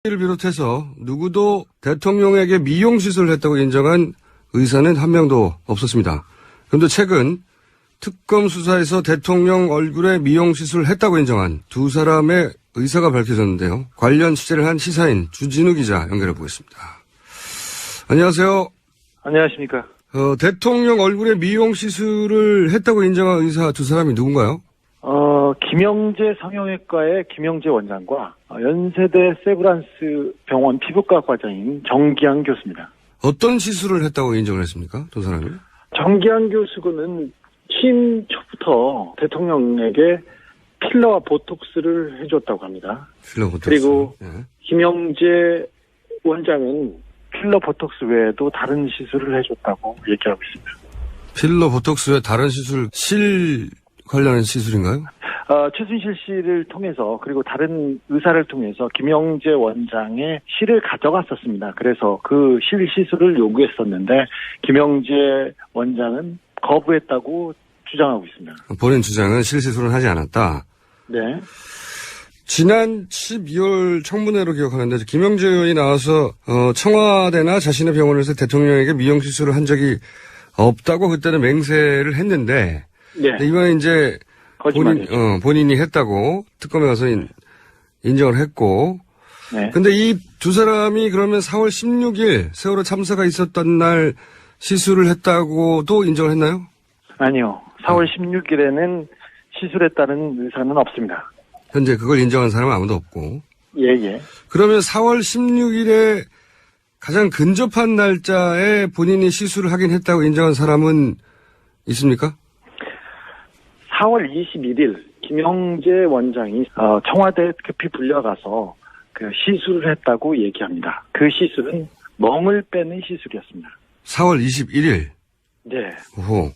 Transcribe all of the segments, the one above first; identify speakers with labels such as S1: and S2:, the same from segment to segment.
S1: 를 비롯해서 누구도 대통령에게 미용시술을 했다고 인정한 의사는 한 명도 없었습니다. 그런데 최근 특검 수사에서 대통령 얼굴에 미용시술을 했다고 인정한 두 사람의 의사가 밝혀졌는데요. 관련 취재를 한 시사인 주진우 기자 연결해 보겠습니다. 안녕하세요.
S2: 안녕하십니까.
S1: 대통령 얼굴에 미용시술을 했다고 인정한 의사 두 사람이 누군가요?
S2: 김영재 성형외과의 김영재 원장과 연세대 세브란스 병원 피부과 과장인 정기양 교수입니다.
S1: 어떤 시술을 했다고 인정을 했습니까? 두 사람이?
S2: 정기양 교수는 취임 초부터 대통령에게 필러와 보톡스를 해줬다고 합니다.
S1: 필러 보톡스.
S2: 그리고
S1: 예.
S2: 김영재 원장은 필러 보톡스 외에도 다른 시술을 해줬다고 얘기하고 있습니다.
S1: 필러 보톡스 외 다른 시술, 실 관련한 시술인가요?
S2: 최순실 씨를 통해서 그리고 다른 의사를 통해서 김영재 원장의 실을 가져갔었습니다. 그래서 그 실 시술을 요구했었는데 김영재 원장은 거부했다고 주장하고 있습니다.
S1: 본인 주장은 실 시술은 하지 않았다.
S2: 네.
S1: 지난 12월 청문회로 기억하는데 김영재 의원이 나와서 청와대나 자신의 병원에서 대통령에게 미용시술을 한 적이 없다고 그때는 맹세를 했는데
S2: 네.
S1: 이번에 이제 본인이 했다고 특검에 가서 인정을 했고.
S2: 네.
S1: 근데 이 두 사람이 그러면 4월 16일 세월호 참사가 있었던 날 시술을 했다고도 인정을 했나요?
S2: 아니요. 4월 16일에는 시술했다는 의사는 없습니다.
S1: 현재 그걸 인정한 사람은 아무도 없고.
S2: 예.
S1: 그러면 4월 16일에 가장 근접한 날짜에 본인이 시술을 하긴 했다고 인정한 사람은 있습니까?
S2: 4월 21일 김영재 원장이 청와대에 급히 불려가서 그 시술을 했다고 얘기합니다. 그 시술은 멍을 빼는 시술이었습니다.
S1: 4월 21일?
S2: 네.
S1: 오호.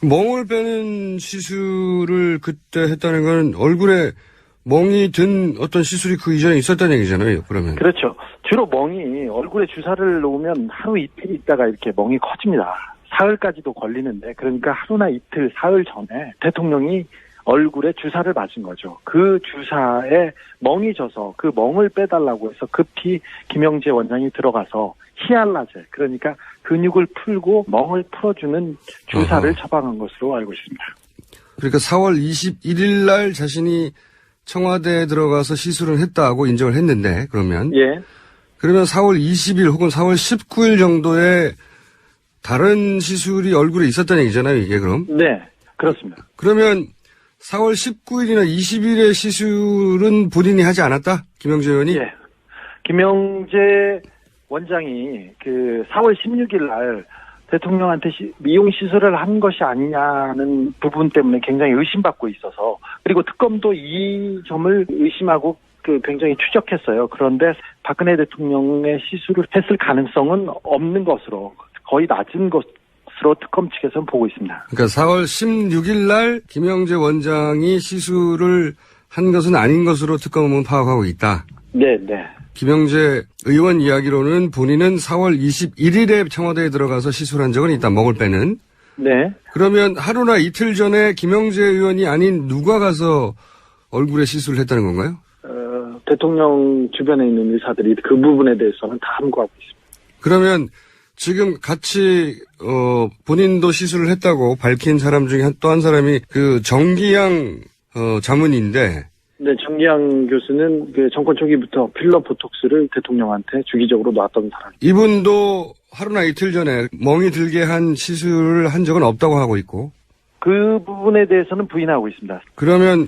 S1: 멍을 빼는 시술을 그때 했다는 건 얼굴에 멍이 든 어떤 시술이 그 이전에 있었다는 얘기잖아요, 그러면.
S2: 그렇죠. 주로 멍이 얼굴에 주사를 놓으면 하루 이틀 있다가 이렇게 멍이 커집니다. 사흘까지도 걸리는데 그러니까 하루나 이틀, 사흘 전에 대통령이 얼굴에 주사를 맞은 거죠. 그 주사에 멍이 져서 그 멍을 빼달라고 해서 급히 김영재 원장이 들어가서 히알라제, 그러니까 근육을 풀고 멍을 풀어주는 주사를 처방한 것으로 알고 있습니다.
S1: 그러니까 4월 21일 날 자신이 청와대에 들어가서 시술을 했다고 인정을 했는데 그러면
S2: 예.
S1: 그러면 4월 20일 혹은 4월 19일 정도에 다른 시술이 얼굴에 있었다는 얘기잖아요, 이게 그럼?
S2: 네, 그렇습니다.
S1: 그러면 4월 19일이나 20일의 시술은 본인이 하지 않았다? 김영재 의원이?
S2: 예. 김영재 원장이 그 4월 16일 날 대통령한테 미용 시술을 한 것이 아니냐는 부분 때문에 굉장히 의심받고 있어서 그리고 특검도 이 점을 의심하고 굉장히 추적했어요. 그런데 박근혜 대통령의 시술을 했을 가능성은 없는 것으로 거의 낮은 것으로 특검 측에서는 보고 있습니다.
S1: 그러니까 4월 16일 날 김영재 원장이 시술을 한 것은 아닌 것으로 특검은 파악하고 있다.
S2: 네.
S1: 김영재 의원 이야기로는 본인은 4월 21일에 청와대에 들어가서 시술한 적은 있다. 멍을 빼는.
S2: 네.
S1: 그러면 하루나 이틀 전에 김영재 의원이 아닌 누가 가서 얼굴에 시술을 했다는 건가요?
S2: 대통령 주변에 있는 의사들이 그 부분에 대해서는 다 함구하고 있습니다.
S1: 그러면 지금 같이 본인도 시술을 했다고 밝힌 사람 중에 또 한 사람이 그 정기양 자문인데.
S2: 네, 정기양 교수는 그 정권 초기부터 필러 보톡스를 대통령한테 주기적으로 놨던 사람.
S1: 이분도 하루나 이틀 전에 멍이 들게 한 시술을 한 적은 없다고 하고 있고.
S2: 그 부분에 대해서는 부인하고 있습니다.
S1: 그러면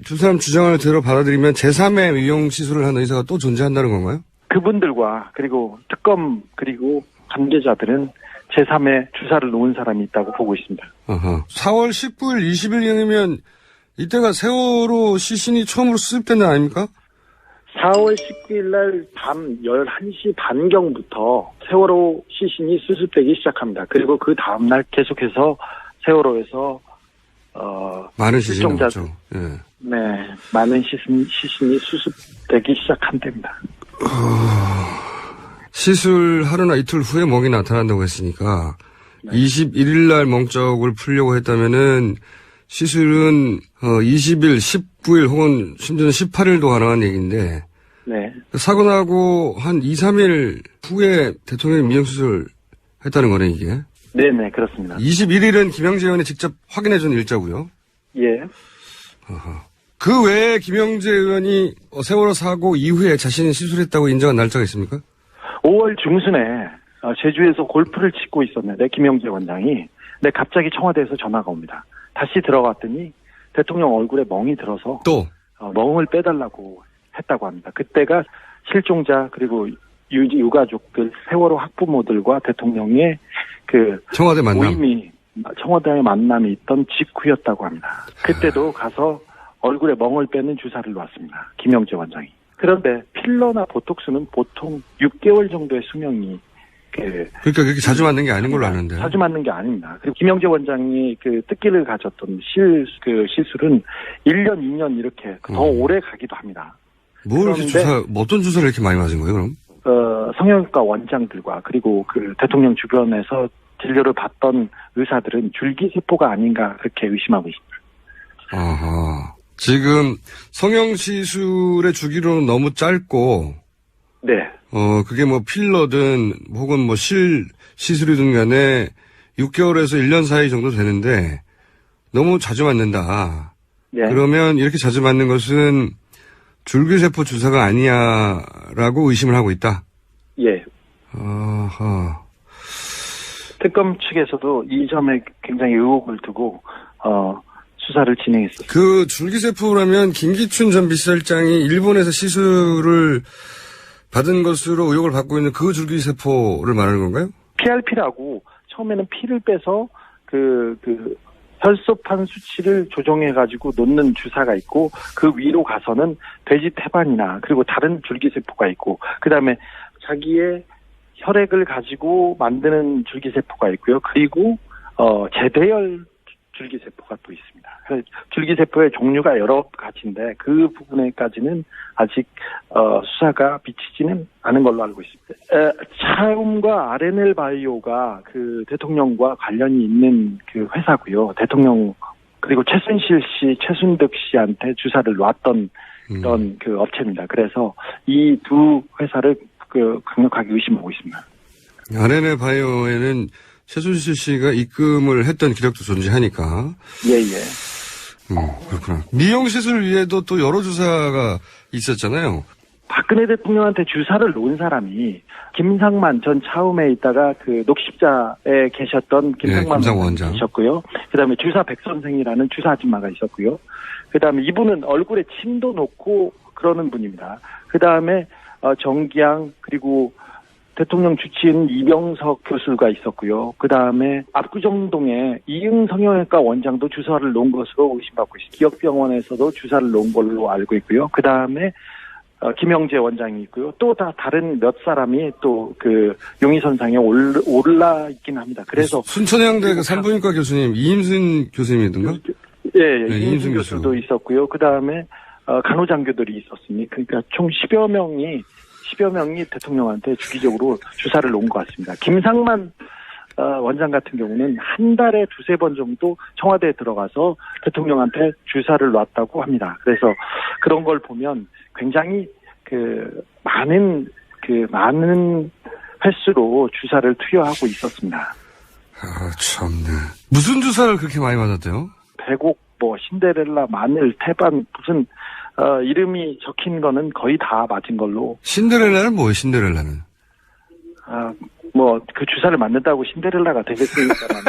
S1: 두 사람 주장을 들어 받아들이면 제3의 미용 시술을 한 의사가 또 존재한다는 건가요?
S2: 그분들과 그리고 특검 그리고 관계자들은 제3의 주사를 놓은 사람이 있다고 보고 있습니다.
S1: 아하. 4월 19일, 20일경이면 이때가 세월호 시신이 처음으로 수습된 날 아닙니까?
S2: 4월 19일 날 밤 11시 반경부터 세월호 시신이 수습되기 시작합니다. 그리고 그 다음날 계속해서 세월호에서
S1: 많은 시신이
S2: 실종자,
S1: 예.
S2: 네, 많은 시신이 수습되기 시작한 때입니다.
S1: 시술 하루나 이틀 후에 멍이 나타난다고 했으니까 네. 21일 날 멍쪽을 풀려고 했다면은 시술은 20일, 19일 혹은 심지어는 18일도 가능한 얘기인데
S2: 네.
S1: 사고 나고 한 2, 3일 후에 대통령이 미용수술 했다는 거네, 이게.
S2: 네네, 그렇습니다.
S1: 21일은 김영재 의원이 직접 확인해준 일자고요.
S2: 예.
S1: 그 외에 김영재 의원이 세월호 사고 이후에 자신이 시술했다고 인정한 날짜가 있습니까?
S2: 5월 중순에 제주에서 골프를 치고 있었는데 김영재 원장이 근데 갑자기 청와대에서 전화가 옵니다. 다시 들어갔더니 대통령 얼굴에 멍이 들어서
S1: 또
S2: 멍을 빼달라고 했다고 합니다. 그때가 실종자 그리고 유가족들 세월호 학부모들과 대통령의 그
S1: 청와대 만남.
S2: 모임이 청와대의 만남이 있던 직후였다고 합니다. 그때도 가서 얼굴에 멍을 빼는 주사를 놨습니다. 김영재 원장이. 그런데 필러나 보톡스는 보통 6개월 정도의 수명이
S1: 그러니까 그렇게 자주 맞는 게 아닌 걸로 아는데.
S2: 자주 맞는 게 아닙니다. 그리고 김영재 원장이 그 뜻기를 가졌던 시술은 1년, 2년 이렇게 더 오래 가기도 합니다.
S1: 뭘 이렇게 어떤 주사를 이렇게 많이 맞은 거예요, 그럼?
S2: 성형외과 원장들과 그리고 그 대통령 주변에서 진료를 받던 의사들은 줄기세포가 아닌가 그렇게 의심하고 있습니다.
S1: 아하. 지금 성형시술의 주기로는 너무 짧고,
S2: 네.
S1: 그게 뭐 필러든 혹은 뭐 시술이든 간에 6개월에서 1년 사이 정도 되는데 너무 자주 맞는다.
S2: 네.
S1: 그러면 이렇게 자주 맞는 것은 줄기세포 주사가 아니야라고 의심을 하고 있다.
S2: 예.
S1: 아하.
S2: 특검 측에서도 이 점에 굉장히 의혹을 두고 수사를 진행했습니다.
S1: 그 줄기세포라면 김기춘 전 비서실장이 일본에서 시술을 받은 것으로 의혹을 받고 있는 그 줄기세포를 말하는 건가요?
S2: PRP라고 처음에는 피를 빼서 그 혈소판 수치를 조정해가지고 놓는 주사가 있고 그 위로 가서는 돼지 태반이나 그리고 다른 줄기세포가 있고 그 다음에 자기의 혈액을 가지고 만드는 줄기세포가 있고요. 그리고 제대열 줄기세포가 또 있습니다. 줄기세포의 종류가 여러 가지인데 그 부분에까지는 아직 수사가 비치지는 않은 걸로 알고 있습니다. 차움과 RNL 바이오가 그 대통령과 관련이 있는 그 회사고요. 대통령 그리고 최순실 씨, 최순득 씨한테 주사를 놨던 그런 그 업체입니다. 그래서 이 두 회사를 그 강력하게 의심하고 있습니다.
S1: RNL 바이오에는 최순실 씨가 입금을 했던 기록도 존재하니까.
S2: 예.
S1: 그렇구나. 미용시술 위에도 또 여러 주사가 있었잖아요.
S2: 박근혜 대통령한테 주사를 놓은 사람이 김상만 전 차움에 있다가 그 녹십자에 계셨던 김상만
S1: 원장
S2: 계셨고요. 그다음에 주사 백 선생이라는 주사 아줌마가 있었고요. 그다음에 이분은 얼굴에 침도 놓고 그러는 분입니다. 그다음에 정기양 그리고 대통령 주치인 이병석 교수가 있었고요. 그다음에 압구정동에 이응 성형외과 원장도 주사를 놓은 것으로 의심받고 있습니다. 기업병원에서도 주사를 놓은 걸로 알고 있고요. 그다음에 김영재 원장이 있고요. 또 다른 몇 사람이 또 그 용의선상에 올라 있긴 합니다. 그래서
S1: 순천향대 그 산부인과 교수님 이임순 교수님이던가?
S2: 예, 이임순 교수도 있었고요. 그다음에 간호장교들이 있었으니 그러니까 총 10여 명이 대통령한테 주기적으로 주사를 놓은 것 같습니다. 김상만 원장 같은 경우는 한 달에 2-3번 정도 청와대에 들어가서 대통령한테 주사를 놨다고 합니다. 그래서 그런 걸 보면 굉장히 많은 횟수로 주사를 투여하고 있었습니다.
S1: 참네. 무슨 주사를 그렇게 많이 맞았대요?
S2: 배곡, 신데렐라, 마늘, 태반 무슨 이름이 적힌 거는 거의 다 맞은 걸로.
S1: 신데렐라는 뭐예요, 신데렐라는?
S2: 그 주사를 맞는다고 신데렐라가 되겠습니까만,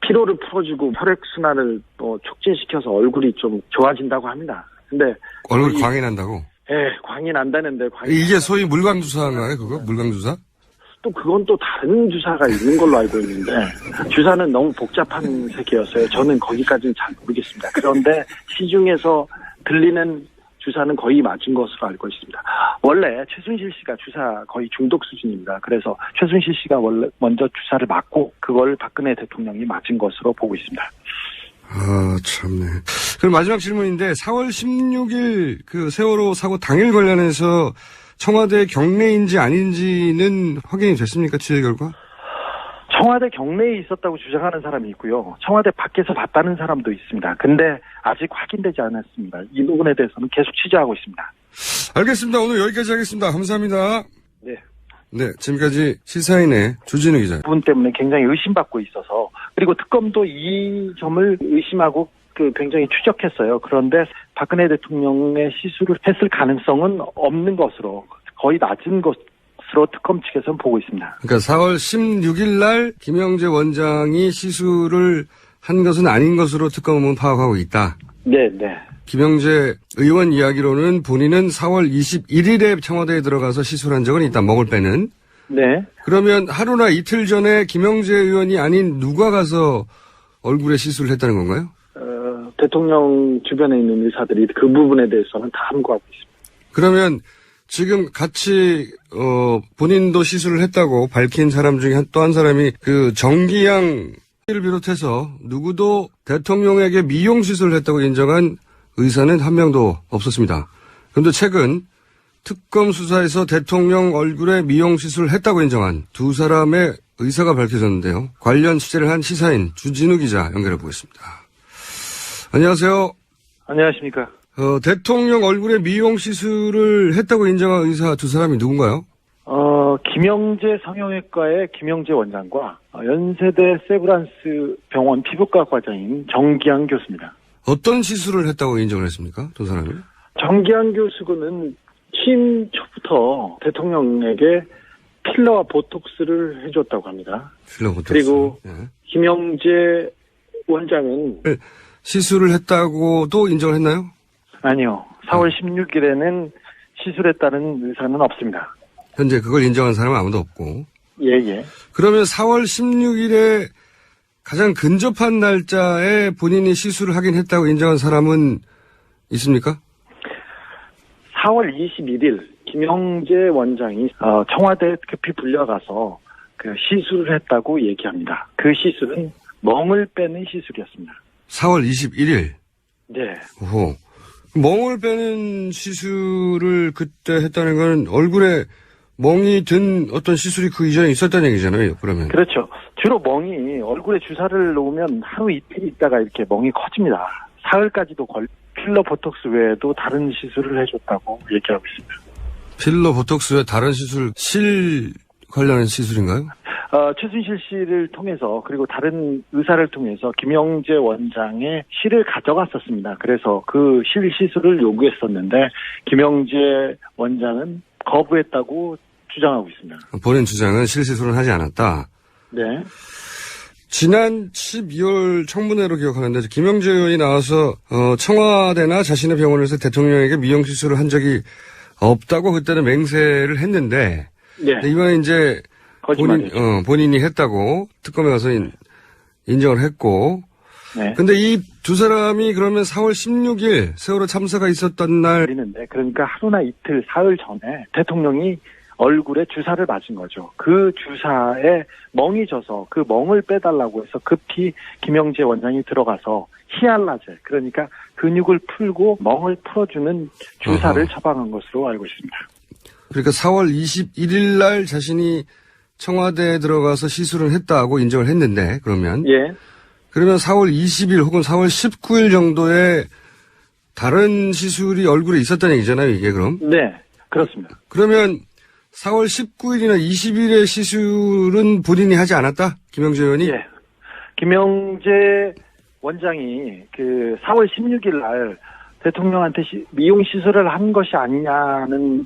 S2: 피로를 풀어주고 혈액순환을 촉진시켜서 얼굴이 좀 좋아진다고 합니다. 근데.
S1: 얼굴이 광이 난다고?
S2: 예, 광이 난다는데,
S1: 이게 소위 물광주사인가요, 그거? 물광주사?
S2: 또 그건 또 다른 주사가 있는 걸로 알고 있는데 주사는 너무 복잡한 세계였어요. 저는 거기까지는 잘 모르겠습니다. 그런데 시중에서 들리는 주사는 거의 맞은 것으로 알고 있습니다. 원래 최순실 씨가 주사 거의 중독 수준입니다. 그래서 최순실 씨가 원래 먼저 주사를 맞고 그걸 박근혜 대통령이 맞은 것으로 보고 있습니다.
S1: 참네. 그럼 마지막 질문인데 4월 16일 그 세월호 사고 당일 관련해서 청와대 경례인지 아닌지는 확인이 됐습니까? 취재 결과?
S2: 청와대 경내에 있었다고 주장하는 사람이 있고요. 청와대 밖에서 봤다는 사람도 있습니다. 근데 아직 확인되지 않았습니다. 이 부분에 대해서는 계속 취재하고 있습니다.
S1: 알겠습니다. 오늘 여기까지 하겠습니다. 감사합니다.
S2: 네.
S1: 네, 지금까지 시사인의 주진우 기자.
S2: 부분 때문에 굉장히 의심받고 있어서, 그리고 특검도 이 점을 의심하고 굉장히 추적했어요. 그런데 박근혜 대통령의 시술을 했을 가능성은 없는 것으로, 거의 낮은 것으로 특검 측에서는 보고 있습니다.
S1: 그러니까 4월 16일 날 김영재 원장이 시술을 한 것은 아닌 것으로 특검은 파악하고 있다.
S2: 네, 네.
S1: 김영재 의원 이야기로는 본인은 4월 21일에 청와대에 들어가서 시술한 적은 있다. 먹을 빼는.
S2: 네.
S1: 그러면 하루나 이틀 전에 김영재 의원이 아닌 누가 가서 얼굴에 시술을 했다는 건가요?
S2: 대통령 주변에 있는 의사들이 그 부분에 대해서는 다 함구하고 있습니다.
S1: 그러면 지금 같이 본인도 시술을 했다고 밝힌 사람 중에 또 한 사람이 그 정기양을 비롯해서 누구도 대통령에게 미용 시술을 했다고 인정한 의사는 한 명도 없었습니다. 그런데 최근 특검 수사에서 대통령 얼굴에 미용 시술을 했다고 인정한 두 사람의 의사가 밝혀졌는데요. 관련 취재를 한 시사인 주진우 기자 연결해 보겠습니다. 안녕하세요.
S2: 안녕하십니까.
S1: 대통령 얼굴에 미용 시술을 했다고 인정한 의사 두 사람이 누군가요?
S2: 김영재 성형외과의 김영재 원장과 연세대 세브란스 병원 피부과 과장인 정기양 교수입니다.
S1: 어떤 시술을 했다고 인정을 했습니까? 두 사람이?
S2: 정기양 교수는 취임 초부터 대통령에게 필러와 보톡스를 해줬다고 합니다.
S1: 필러 보톡스.
S2: 그리고
S1: 네.
S2: 김영재 원장은
S1: 시술을 했다고도 인정을 했나요?
S2: 아니요. 4월 16일에는 시술했다는 의사는 없습니다.
S1: 현재 그걸 인정한 사람은 아무도 없고.
S2: 예.
S1: 그러면 4월 16일에 가장 근접한 날짜에 본인이 시술을 하긴 했다고 인정한 사람은 있습니까?
S2: 4월 21일 김영재 원장이 청와대에 급히 불려가서 그 시술을 했다고 얘기합니다. 그 시술은 멍을 빼는 시술이었습니다.
S1: 4월 21일?
S2: 네.
S1: 오호. 멍을 빼는 시술을 그때 했다는 건 얼굴에 멍이 든 어떤 시술이 그 이전에 있었다는 얘기잖아요, 그러면.
S2: 그렇죠. 주로 멍이 얼굴에 주사를 놓으면 하루 이틀 있다가 이렇게 멍이 커집니다. 사흘까지도 필러 보톡스 외에도 다른 시술을 해줬다고 얘기하고 있습니다.
S1: 필러 보톡스 외에 다른 시술, 실 관련한 시술인가요?
S2: 최순실 씨를 통해서 그리고 다른 의사를 통해서 김영재 원장의 실을 가져갔었습니다. 그래서 그 실 시술을 요구했었는데 김영재 원장은 거부했다고 주장하고 있습니다.
S1: 본인 주장은 실 시술은 하지 않았다.
S2: 네.
S1: 지난 12월 청문회로 기억하는데 김영재 의원이 나와서 청와대나 자신의 병원에서 대통령에게 미용 시술을 한 적이 없다고 그때는 맹세를 했는데
S2: 네.
S1: 이번에 이제 본인이 했다고 특검에 가서 인정을 했고.
S2: 네.
S1: 근데 이 두 사람이 그러면 4월 16일 세월호 참사가 있었던 날.
S2: 그러니까 하루나 이틀, 사흘 전에 대통령이 얼굴에 주사를 맞은 거죠. 그 주사에 멍이 져서 그 멍을 빼달라고 해서 급히 김영재 원장이 들어가서 히알라제, 그러니까 근육을 풀고 멍을 풀어주는 주사를 처방한 것으로 알고 있습니다.
S1: 그러니까 4월 21일 날 자신이 청와대에 들어가서 시술을 했다고 인정을 했는데, 그러면.
S2: 예.
S1: 그러면 4월 20일 혹은 4월 19일 정도에 다른 시술이 얼굴에 있었다는 얘기잖아요, 이게 그럼?
S2: 네, 그렇습니다.
S1: 그러면 4월 19일이나 20일의 시술은 본인이 하지 않았다? 김영재 의원이?
S2: 예. 김영재 원장이 그 4월 16일 날 대통령한테 미용 시술을 한 것이 아니냐는